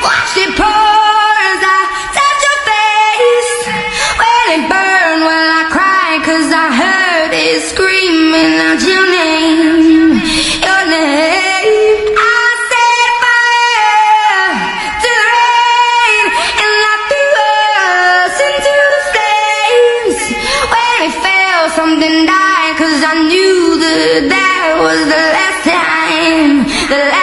Watch it pour as I touch your face. Will it burn? Will I cry? 'Cause I heard it screaming out your name, your name. I set fire to the rain, and I threw us into the flames. When it fell, something died, 'cause I knew that was the last time, the last